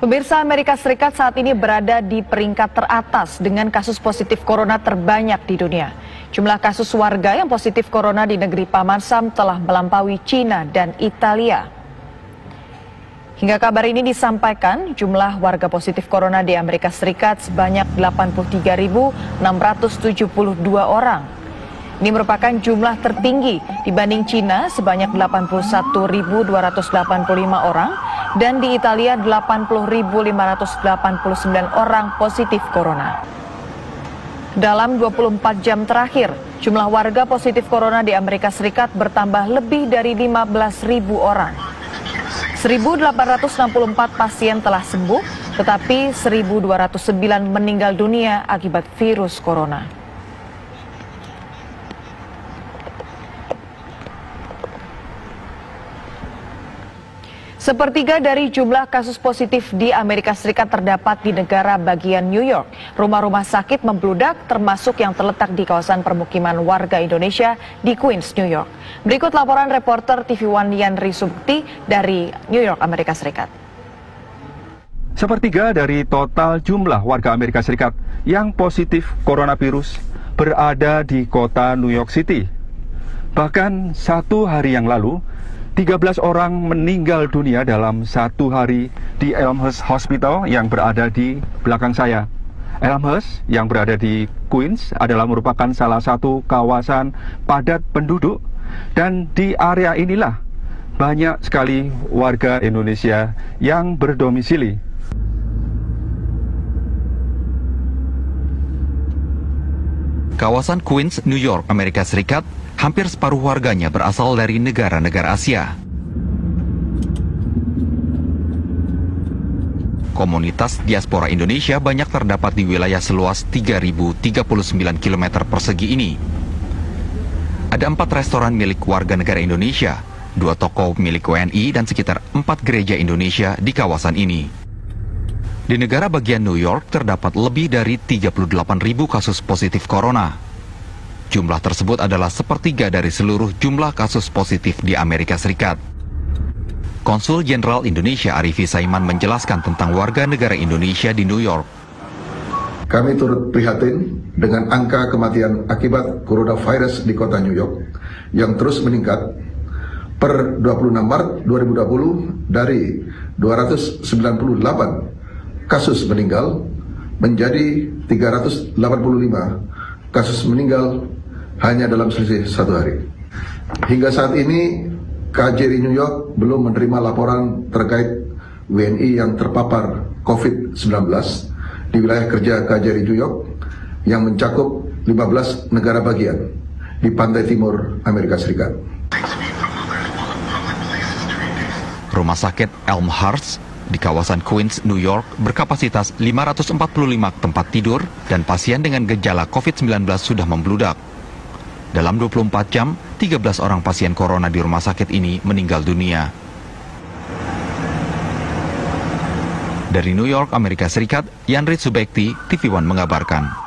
Pemirsa, Amerika Serikat saat ini berada di peringkat teratas dengan kasus positif corona terbanyak di dunia. Jumlah kasus warga yang positif corona di negeri Paman Sam telah melampaui Cina dan Italia. Hingga kabar ini disampaikan, jumlah warga positif corona di Amerika Serikat sebanyak 83.672 orang. Ini merupakan jumlah tertinggi dibanding Cina sebanyak 81.285 orang dan di Italia 80.589 orang positif corona. Dalam 24 jam terakhir, jumlah warga positif corona di Amerika Serikat bertambah lebih dari 15.000 orang. 1.864 pasien telah sembuh, tetapi 1.209 meninggal dunia akibat virus corona. Sepertiga dari jumlah kasus positif di Amerika Serikat terdapat di negara bagian New York. Rumah-rumah sakit membludak termasuk yang terletak di kawasan permukiman warga Indonesia di Queens, New York. Berikut laporan reporter TV One Yanri Subekti dari New York, Amerika Serikat. Sepertiga dari total jumlah warga Amerika Serikat yang positif coronavirus berada di kota New York City. Bahkan satu hari yang lalu, 13 orang meninggal dunia dalam satu hari di Elmhurst Hospital yang berada di belakang saya. Elmhurst yang berada di Queens adalah merupakan salah satu kawasan padat penduduk dan di area inilah banyak sekali warga Indonesia yang berdomisili. Kawasan Queens, New York, Amerika Serikat, hampir separuh warganya berasal dari negara-negara Asia. Komunitas diaspora Indonesia banyak terdapat di wilayah seluas 3.039 km persegi ini. Ada 4 restoran milik warga negara Indonesia, 2 toko milik WNI, dan sekitar 4 gereja Indonesia di kawasan ini. Di negara bagian New York terdapat lebih dari 38.000 kasus positif corona. Jumlah tersebut adalah sepertiga dari seluruh jumlah kasus positif di Amerika Serikat. Konsul Jenderal Indonesia Arifi Saiman menjelaskan tentang warga negara Indonesia di New York. Kami turut prihatin dengan angka kematian akibat coronavirus di kota New York yang terus meningkat. Per 26 Maret 2020 dari 298 kasus meninggal menjadi 385 kasus meninggal hanya dalam selisih 1 hari. Hingga saat ini, KJRI New York belum menerima laporan terkait WNI yang terpapar COVID-19 di wilayah kerja KJRI New York yang mencakup 15 negara bagian di pantai timur Amerika Serikat. Rumah sakit Elmhurst di kawasan Queens, New York berkapasitas 545 tempat tidur dan pasien dengan gejala COVID-19 sudah membludak. Dalam 24 jam, 13 orang pasien corona di rumah sakit ini meninggal dunia. Dari New York, Amerika Serikat, Yanri Subekti, TV One mengabarkan.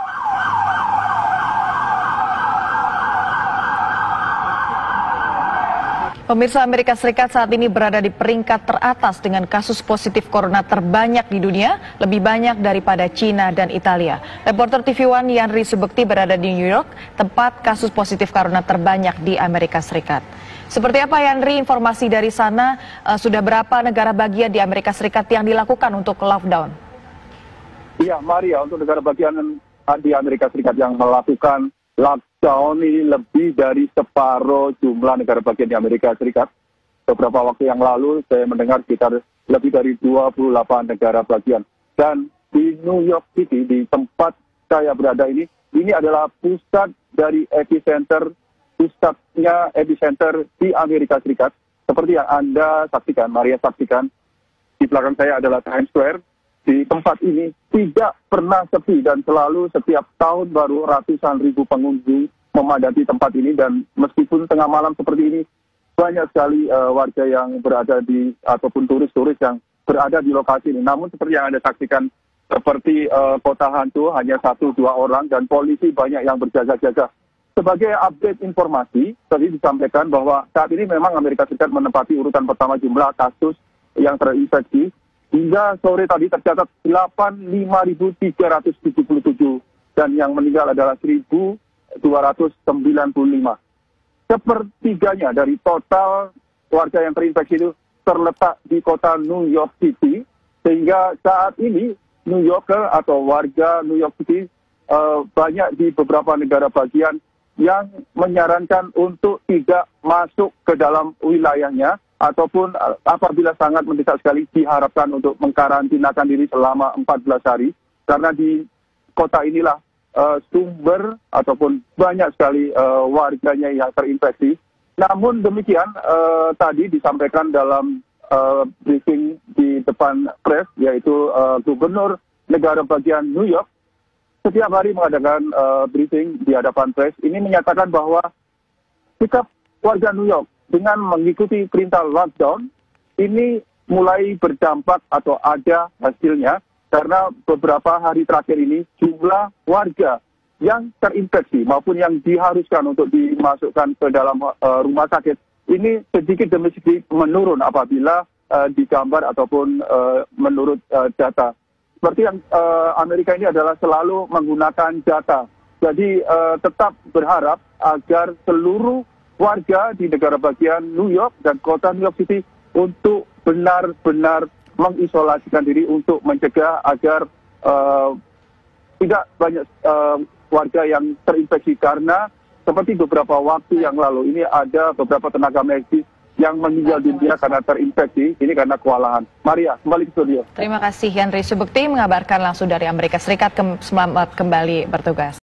Pemirsa, Amerika Serikat saat ini berada di peringkat teratas dengan kasus positif corona terbanyak di dunia, lebih banyak daripada Cina dan Italia. Reporter TV One Yanri Subekti berada di New York, tempat kasus positif corona terbanyak di Amerika Serikat. Seperti apa, Yanri, informasi dari sana? Sudah berapa negara bagian di Amerika Serikat yang dilakukan untuk lockdown? Iya, Maria, untuk negara bagian di Amerika Serikat yang melakukan lockdown ini lebih dari separuh jumlah negara bagian di Amerika Serikat. Beberapa waktu yang lalu saya mendengar sekitar lebih dari 28 negara bagian. Dan di New York City, di tempat saya berada ini adalah pusat dari pusatnya epicenter di Amerika Serikat. Seperti yang Anda saksikan, Maria saksikan, di belakang saya adalah Times Square. Di tempat ini tidak pernah sepi dan selalu setiap tahun baru ratusan ribu pengunjung memadati tempat ini, dan meskipun tengah malam seperti ini banyak sekali warga yang berada di ataupun turis-turis yang berada di lokasi ini. Namun seperti yang Anda saksikan, seperti kota hantu, hanya 1-2 orang dan polisi banyak yang berjaga-jaga. Sebagai update informasi, tadi disampaikan bahwa saat ini memang Amerika Serikat menempati urutan pertama jumlah kasus yang terinfeksi. hingga sore tadi tercatat 85.377 dan yang meninggal adalah 1.295. Sepertiganya dari total warga yang terinfeksi itu terletak di kota New York City, sehingga saat ini New Yorker atau warga New York City banyak di beberapa negara bagian yang menyarankan untuk tidak masuk ke dalam wilayahnya, ataupun apabila sangat mendesak sekali diharapkan untuk mengkarantinakan diri selama 14 hari, karena di kota inilah sumber ataupun banyak sekali warganya yang terinfeksi. Namun demikian, tadi disampaikan dalam briefing di depan press, yaitu Gubernur negara bagian New York setiap hari mengadakan briefing di hadapan press, ini menyatakan bahwa sikap warga New York dengan mengikuti perintah lockdown ini mulai berdampak atau ada hasilnya, karena beberapa hari terakhir ini jumlah warga yang terinfeksi maupun yang diharuskan untuk dimasukkan ke dalam rumah sakit ini sedikit demi sedikit menurun apabila digambar ataupun menurut data. Seperti yang Amerika ini adalah selalu menggunakan data. Jadi tetap berharap agar seluruh warga di negara bagian New York dan kota New York City untuk benar-benar mengisolasikan diri untuk mencegah agar tidak banyak warga yang terinfeksi, karena seperti beberapa waktu yang lalu ini ada beberapa tenaga medis yang meninggal dunia karena terinfeksi, ini karena kewalahan. Maria, kembali ke studio. Terima kasih Henry Subekti mengabarkan langsung dari Amerika Serikat. Selamat kembali bertugas.